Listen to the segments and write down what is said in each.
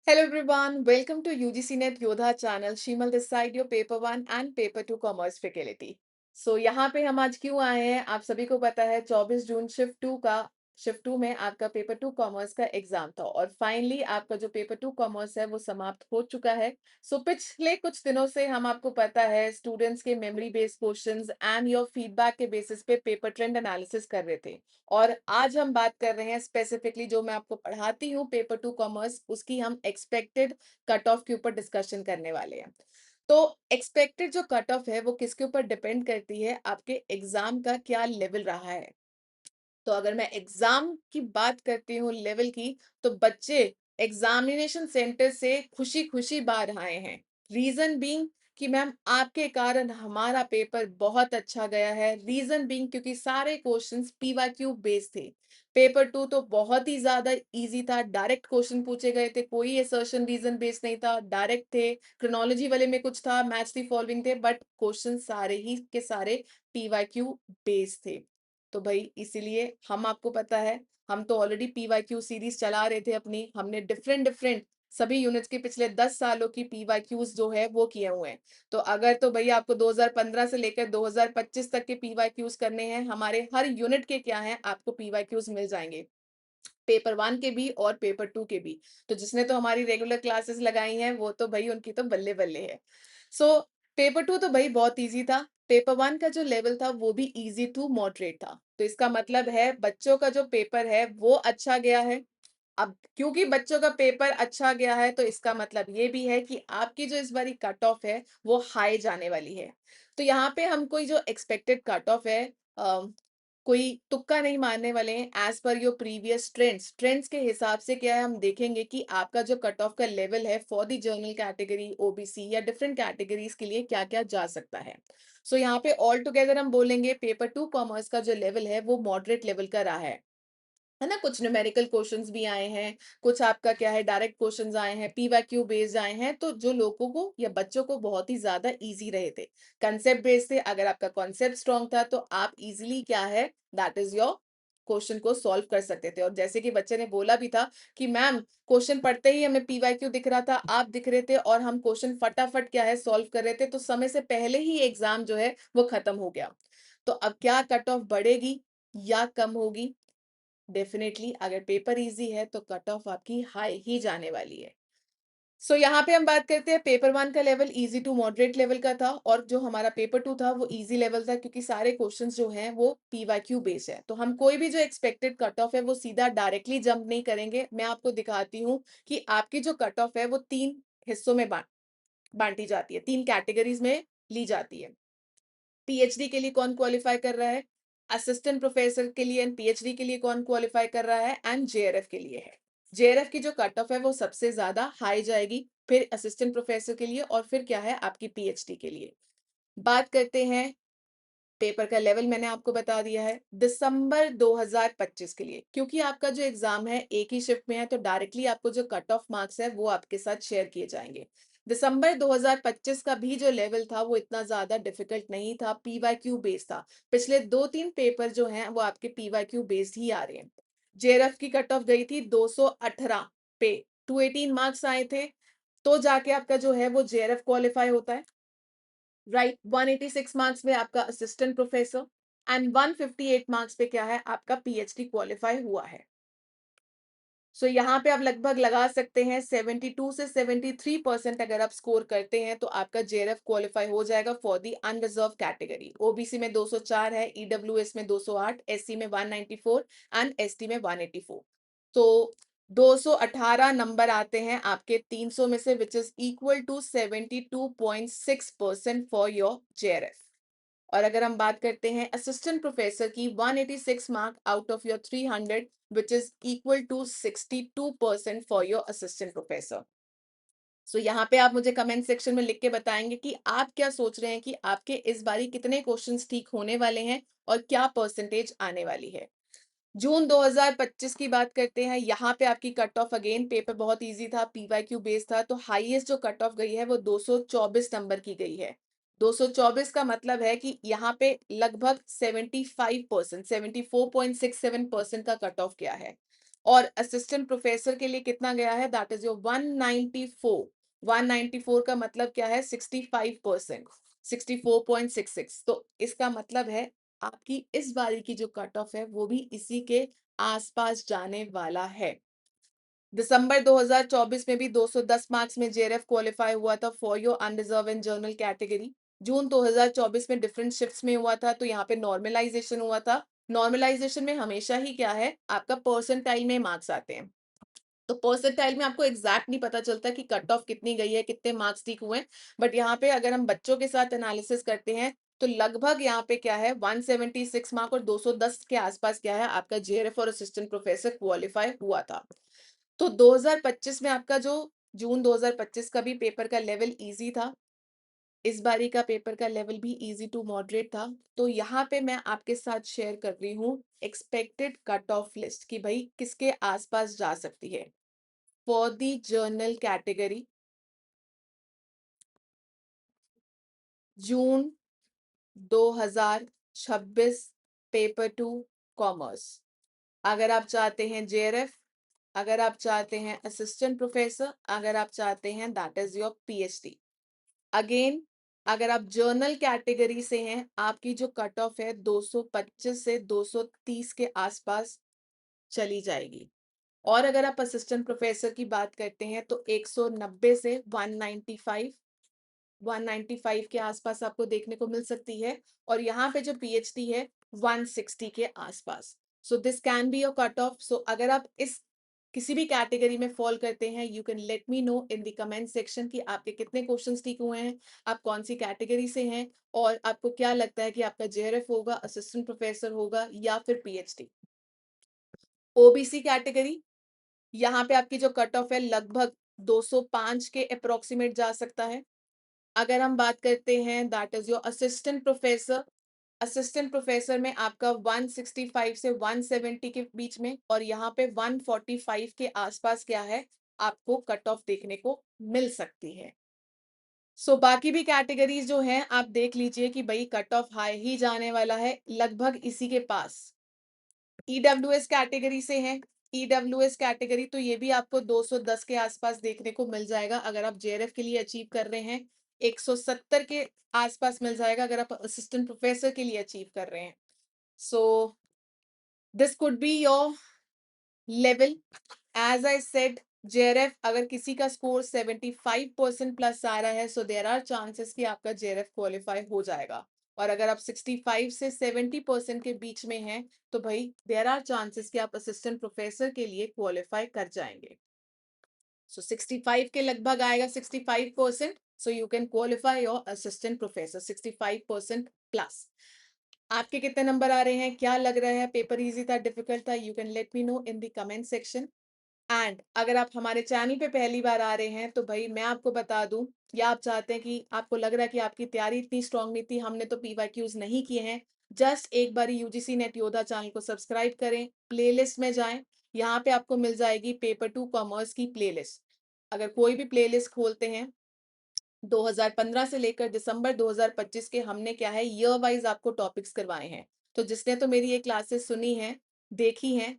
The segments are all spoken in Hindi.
Hello everyone, welcome to UGC Net Yodha channel. Shimal this side, your paper 1 and paper 2 commerce faculty. So यहाँ पे हम आज क्यों आए हैं आप सभी को पता है 24 जून शिफ्ट 2 में आपका पेपर 2 कॉमर्स का एग्जाम था और फाइनली आपका जो पेपर 2 कॉमर्स है वो समाप्त हो चुका है। सो पिछले कुछ दिनों से हम आपको पता है स्टूडेंट्स के memory based questions and your feedback के बेसिस पे पेपर ट्रेंड एनालिसिस कर रहे थे और आज हम बात कर रहे हैं स्पेसिफिकली जो मैं आपको पढ़ाती हूँ पेपर 2 कॉमर्स उसकी हम एक्सपेक्टेड कट ऑफ के ऊपर डिस्कशन करने वाले हैं। तो एक्सपेक्टेड जो कट ऑफ है वो किसके ऊपर डिपेंड करती है, आपके एग्जाम का क्या लेवल रहा है। तो अगर मैं एग्जाम की बात करती हूँ लेवल की, तो बच्चे एग्जामिनेशन सेंटर से खुशी खुशी बाहर आए हैं। रीजन बीइंग कि मैम आपके कारण हमारा पेपर बहुत अच्छा गया है। रीजन बीइंग क्योंकि सारे क्वेश्चंस पीवाईक्यू बेस्ड थे। पेपर 2 तो बहुत ही ज्यादा इजी था, डायरेक्ट क्वेश्चन पूछे गए थे, कोई असर्शन रीजन बेस्ड नहीं था, डायरेक्ट थे। क्रोनोलॉजी वाले में कुछ था, मैच दी फॉलोइंग थे, बट क्वेश्चन सारे ही के सारे पीवाईक्यू बेस्ड थे। तो भाई इसीलिए हम आपको पता है, हम तो ऑलरेडी पीवाईक्यू सीरीज चला रहे थे अपनी, हमने डिफरेंट डिफरेंट सभी यूनिट्स के पिछले 10 सालों की पीवाईक्यूज जो है वो किए हुए हैं। तो अगर तो भैया आपको 2015 से लेकर 2025 तक के पीवाईक्यूज करने हैं, हमारे हर यूनिट के क्या हैं आपको पीवाईक्यूज मिल जाएंगे, पेपर 1 के भी और पेपर 2 के भी। तो जिसने तो हमारी रेगुलर क्लासेस लगाई हैं वो तो भाई उनकी तो बल्ले बल्ले है। सो पेपर 2 तो भाई बहुत इजी था। पेपर 1 का जो लेवल था वो भी इजी टू मॉडरेट था। तो इसका मतलब है बच्चों का जो पेपर है वो अच्छा गया है। अब क्योंकि बच्चों का पेपर अच्छा गया है तो इसका मतलब ये भी है कि आपकी जो इस बारी कट ऑफ है वो हाई जाने वाली है। तो यहाँ पे हम कोई जो एक्सपेक्टेड कट ऑफ है, कोई तुक्का नहीं मारने वाले हैं। As per your previous trends के हिसाब से क्या है, हम देखेंगे कि आपका जो कट ऑफ का लेवल है for the general category, OBC या डिफरेंट कैटेगरीज के लिए क्या क्या जा सकता है। सो यहाँ पे ऑल टुगेदर हम बोलेंगे पेपर 2 कॉमर्स का जो लेवल है वो मॉडरेट लेवल का रहा है ना। कुछ न्यूमेरिकल क्वेश्चंस भी आए हैं, कुछ आपका क्या है डायरेक्ट क्वेश्चंस आए हैं, पीवाईक्यू बेस्ड आए हैं, तो जो लोगों को या बच्चों को बहुत ही ज्यादा इजी रहे थे। कंसेप्ट बेस्ड थे, अगर आपका कॉन्सेप्ट स्ट्रॉन्ग था तो आप इजीली क्या है दैट इज योर क्वेश्चन को सॉल्व कर सकते थे। और जैसे कि बच्चे ने बोला भी था कि मैम क्वेश्चन पढ़ते ही हमें पीवाईक्यू दिख रहा था, आप दिख रहे थे और हम क्वेश्चन फटाफट क्या है सॉल्व कर रहे थे, तो समय से पहले ही एग्जाम जो है वो खत्म हो गया। तो अब क्या कट ऑफ बढ़ेगी या कम होगी? डेफिनेटली अगर पेपर इजी है तो कट ऑफ आपकी हाई ही जाने वाली है। सो यहाँ पे हम बात करते हैं पेपर 1 का level easy to moderate level का था और जो हमारा पेपर 2 था वो इजी लेवल था, क्योंकि सारे क्वेश्चंस जो हैं वो पीवाईक्यू बेस्ड है। तो हम कोई भी जो एक्सपेक्टेड कट ऑफ है वो सीधा डायरेक्टली जंप नहीं करेंगे। मैं आपको दिखाती हूँ कि आपकी जो कट ऑफ है वो 3 हिस्सों में बांटी जाती है, 3 कैटेगरीज में ली जाती है। पीएचडी के लिए कौन क्वालिफाई कर रहा है, असिस्टेंट प्रोफेसर के लिए एंड पीएचडी के लिए कौन क्वालिफाई कर रहा है, एंड जेआरएफ के लिए है। जेआरएफ की जो कट ऑफ है वो सबसे ज्यादा हाई जाएगी, फिर असिस्टेंट प्रोफेसर के लिए और फिर क्या है आपकी पीएचडी के लिए। बात करते हैं पेपर का लेवल, मैंने आपको बता दिया है दिसंबर 2025 के लिए, क्योंकि आपका जो एग्जाम है एक ही शिफ्ट में है तो डायरेक्टली आपको जो कट ऑफ मार्क्स है वो आपके साथ शेयर किए जाएंगे। दिसंबर 2025 का भी जो लेवल था वो इतना ज्यादा डिफिकल्ट नहीं था, पीवाईक्यू बेस्ड था। पिछले 2-3 पेपर जो हैं वो आपके पीवाईक्यू बेस्ड ही आ रहे हैं। जेआरएफ की कट ऑफ गई थी 218 पे, 218 मार्क्स आए थे, तो जाके आपका जो है वो जेआरएफ क्वालिफाई होता है। राइट, 186 मार्क्स में आपका असिस्टेंट प्रोफेसर एंड 158 मार्क्स पे क्या है आपका पीएचडी क्वालिफाई हुआ है। सो यहाँ पे आप लगभग लगा सकते हैं 72 से 73% अगर आप स्कोर करते हैं तो आपका जेआरएफ क्वालिफाई हो जाएगा for the unreserved category. OBC में 204 है, ईडब्ल्यूएस में 208, एससी में 194 एंड एसटी में 184। तो 218 नंबर आते हैं आपके 300 में से, which is equal to 72.6% for your JRF. और अगर हम बात करते हैं असिस्टेंट प्रोफेसर की, 186 mark out of your 300 which is equal to 62% for your assistant professor. So यहाँ पे आप मुझे कमेंट सेक्शन में लिख के बताएंगे कि आप क्या सोच रहे हैं कि आपके इस बारी कितने क्वेश्चंस ठीक होने वाले हैं और क्या परसेंटेज आने वाली है। जून 2025 की बात करते हैं, यहाँ पे आपकी कट ऑफ अगेन पेपर बहुत इजी था, पीवाईक्यू बेस्ड था, तो हाईएस्ट जो कट ऑफ गई है वो 224 नंबर की गई है। 224 का मतलब है कि यहाँ पे लगभग 75%, 74.67% का कट ऑफ गया है। और असिस्टेंट प्रोफेसर के लिए कितना गया है, दैट इज योर 194। 194 का मतलब क्या है, 65%, 64.66। तो इसका मतलब है आपकी इस बारी की जो कट ऑफ है वो भी इसी के आसपास जाने वाला है। दिसंबर 2024 में भी 210 मार्क्स में जेआरएफ क्वालिफाई हुआ था for your unreserve and general category. June 2024 में डिफरेंट शिफ्ट्स में हुआ था, तो यहाँ पे नॉर्मलाइजेशन हुआ था। नॉर्मलाइजेशन में हमेशा ही क्या है, आपका परसेंटाइल में मार्क्स आते हैं। तो परसेंटाइल में आपको एग्जैक्ट नहीं पता चलता कि कट ऑफ कितनी गई है, कितने मार्क्स ठीक हुए हैं, बट यहाँ पे अगर हम बच्चों के साथ एनालिसिस करते हैं तो लगभग यहाँ पे क्या है, 176 मार्क और 210 के आसपास क्या है, आपका जेआरएफ और असिस्टेंट प्रोफेसर क्वालिफाई हुआ था। तो 2025 में आपका जो जून 2025 का भी पेपर का लेवल इजी था, इस बारी का पेपर का लेवल भी इजी टू मॉडरेट था। तो यहाँ पे मैं आपके साथ शेयर कर रही हूँ एक्सपेक्टेड कट ऑफ लिस्ट कि भाई किसके आसपास जा सकती है for the general category June 2026 paper 2 commerce. अगर आप चाहते हैं जेआरएफ, अगर आप चाहते हैं असिस्टेंट प्रोफेसर, अगर आप चाहते हैं that is your PhD. Again अगर आप जर्नल कैटेगरी से हैं, आपकी जो कट ऑफ है 225 से 230 के आसपास चली जाएगी। और अगर आप असिस्टेंट प्रोफेसर की बात करते हैं तो 190 से 195, 195 के आसपास आपको देखने को मिल सकती है। और यहाँ पे जो पीएचडी है 160 के आसपास। So this can be your cut off. So अगर आप इस किसी भी कैटेगरी में फॉल करते हैं, you can let me know in the comment section कि आपके कितने क्वेश्चंस ठीक हुए हैं, आप कौन सी कैटेगरी से हैं, और आपको क्या लगता है कि आपका जेआरएफ होगा, असिस्टेंट प्रोफेसर होगा या फिर पीएचडी। ओबीसी कैटेगरी, यहाँ पे आपकी जो कट ऑफ है लगभग 205 के अप्रोक्सीमेट जा सकता है। अगर हम बात करते हैं that is your assistant professor, assistant professor में आपका 165 से 170 के बीच में, और यहाँ पे 145 के आसपास क्या है, आपको कट ऑफ देखने को मिल सकती है। सो बाकी भी कैटेगरीज जो हैं आप देख लीजिए कि भाई कट ऑफ हाई ही जाने वाला है लगभग इसी के पास। ईडब्ल्यूएस कैटेगरी से हैं, ईडब्ल्यूएस कैटेगरी तो ये भी आपको 210 के आसपास देखने को मिल जाएगा अगर आप जेआरएफ के लिए अचीव कर रहे हैं। 170 के आसपास मिल जाएगा अगर आप असिस्टेंट प्रोफेसर के लिए अचीव कर रहे हैं। So this could be your level. As I said, JRF अगर किसी का स्कोर 75% प्लस आ रहा है, सो देयर आर चांसेस कि आपका जेआरएफ क्वालिफाई हो जाएगा। और अगर आप 65 से 70% के बीच में हैं, तो भाई देयर आर चांसेस कि आप असिस्टेंट प्रोफेसर के लिए क्वालिफाई कर जाएंगे। सो 65 के लगभग आएगा, 65%, so you can qualify your assistant professor 65% plus. आपके कितने नंबर आ रहे हैं, क्या लग रहा है, पेपर इजी था, डिफिकल्ट था, you can let me know in the comment section. And अगर आप हमारे चैनल पे पहली बार आ रहे हैं तो भाई मैं आपको बता दूं, या आप चाहते हैं कि आपको लग रहा है कि आपकी तैयारी इतनी स्ट्रांग नहीं थी, हमने तो पीवाईक्यूज नहीं किए हैं, जस्ट एक बार यूजीसी नेट योद्धा चैनल को सब्सक्राइब करें, प्लेलिस्ट में जाएं, यहाँ पे आपको मिल जाएगी पेपर 2 कॉमर्स की प्लेलिस्ट। अगर कोई भी प्लेलिस्ट खोलते हैं 2015 से लेकर दिसंबर 2025 के, हमने क्या है ईयर वाइज आपको टॉपिक्स करवाए हैं। तो जिसने तो मेरी ये क्लासेस सुनी है, देखी हैं,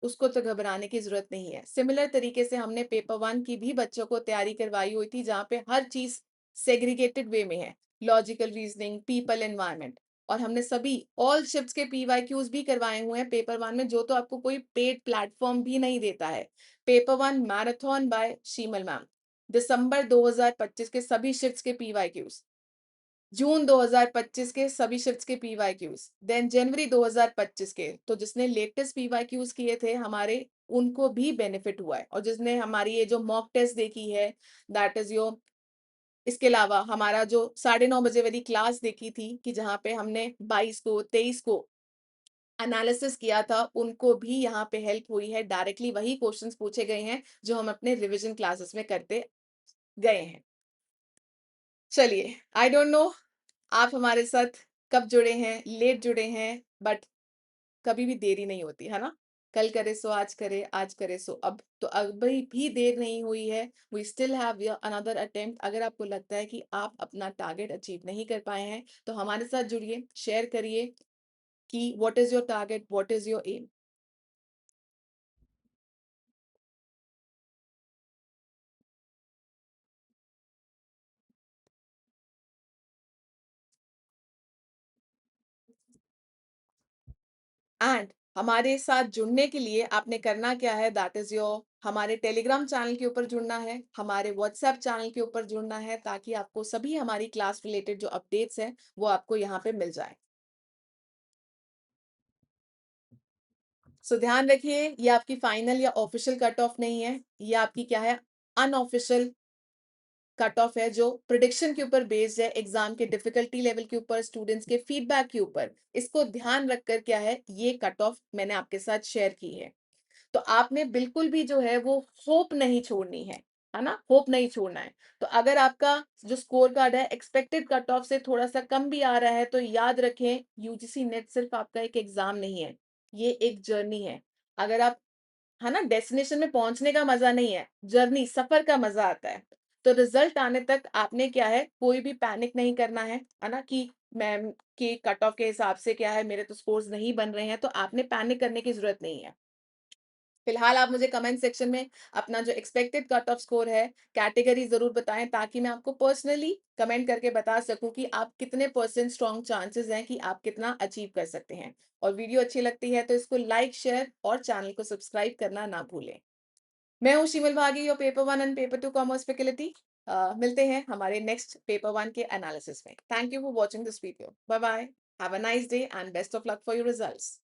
उसको तो घबराने की जरूरत नहीं है। सिमिलर तरीके से हमने पेपर 1 की भी बच्चों को तैयारी करवाई हुई थी, जहाँ पे हर चीज सेग्रीगेटेड वे में है, लॉजिकल रीजनिंग, पीपल, एनवायरमेंट। और हमने सभी ऑल शिफ्ट्स के पीवाईक्यूज भी करवाए हुए हैं पेपर 1 में, जो तो आपको कोई पेड प्लेटफॉर्म भी नहीं देता है। पेपर 1 मैराथन बाय शीमल मैम, दिसंबर 2025 के सभी शिफ्ट्स के पीवाईक्यूज, जून 2025 के सभी शिफ्ट्स के पीवाईक्यूज, देन जनवरी 2025 के। तो जिसने लेटेस्ट पीवाईक्यूज किए थे हमारे, उनको भी बेनिफिट हुआ है। और जिसने हमारी ये जो मॉक टेस्ट देखी है, दैट इज योर, इसके अलावा हमारा जो 9:30 वाली क्लास देखी थी कि जहाँ पे हमने 22 को 23 को एनालिसिस किया था, उनको भी यहाँ पे हेल्प हुई है। डायरेक्टली वही क्वेश्चंस पूछे गए हैं जो हम अपने रिविजन क्लासेस में करते गए हैं। चलिए, आई डोंट नो आप हमारे साथ कब जुड़े हैं, लेट जुड़े हैं, बट कभी भी देरी नहीं होती है ना। कल करे सो आज करे, आज करे सो अब, तो अभी भी देर नहीं हुई है। We still have another attempt. अगर आपको लगता है कि आप अपना टारगेट अचीव नहीं कर पाए हैं, तो हमारे साथ जुड़िए, शेयर करिए कि what is your target, what is your aim. And हमारे साथ जुड़ने के लिए आपने करना क्या है, दैट इज़ योर हमारे टेलीग्राम चैनल के ऊपर जुड़ना है, हमारे व्हाट्सएप चैनल के ऊपर जुड़ना है, ताकि आपको सभी हमारी क्लास रिलेटेड जो अपडेट्स हैं, वो आपको यहाँ पे मिल जाएँ। सो ध्यान रखिए, ये आपकी फाइनल या ऑफिशियल कट ऑफ नहीं है, ये आपकी क्या है, अनऑफिशियल कट ऑफ है, जो प्रिडिक्शन के ऊपर बेस्ड है, एग्जाम के डिफिकल्टी लेवल के ऊपर, स्टूडेंट्स के फीडबैक के ऊपर। इसको ध्यान रखकर क्या है, ये कट ऑफ मैंने आपके साथ शेयर की है। तो आपने बिल्कुल भी जो है वो होप नहीं छोड़नी है ना? होप नहीं छोड़ना है। तो अगर आपका जो स्कोर कार्ड है एक्सपेक्टेड कट ऑफ से थोड़ा-सा कम भी आ रहा है, तो याद रखें, यूजीसी नेट सिर्फ आपका एक एग्ज़ाम नहीं है, ये एक जर्नी है। अगर आप, है ना, डेस्टिनेशन में पहुँचने का मज़ा नहीं है, जर्नी, सफ़र का मज़ा आता है। तो रिज़ल्ट आने तक आपने क्या है, कोई भी पैनिक नहीं करना है ना? कि मैम के कट ऑफ के हिसाब से क्या है, मेरे तो स्कोर्स नहीं बन रहे हैं, तो आपने पैनिक करने की ज़रूरत नहीं है। फिलहाल आप मुझे कमेंट सेक्शन में अपना जो एक्सपेक्टेड कट ऑफ स्कोर है, कैटेगरी ज़रूर बताएँ, ताकि मैं आपको पर्सनली कमेंट करके बता सकूँ कि आप कितने परसेंट स्ट्रॉन्ग चांसेस हैं कि आप कितना अचीव कर सकते हैं। और वीडियो अच्छी लगती है तो इसको लाइक, शेयर और चैनल को सब्सक्राइब करना ना भूलें। मैं हूँ Shimal Bhagi, your paper 1 and paper 2 commerce faculty. मिलते हैं हमारे नेक्स्ट पेपर 1 के एनालिसिस में। Thank you for watching this video. Bye bye. Have a nice day and best of luck for your results.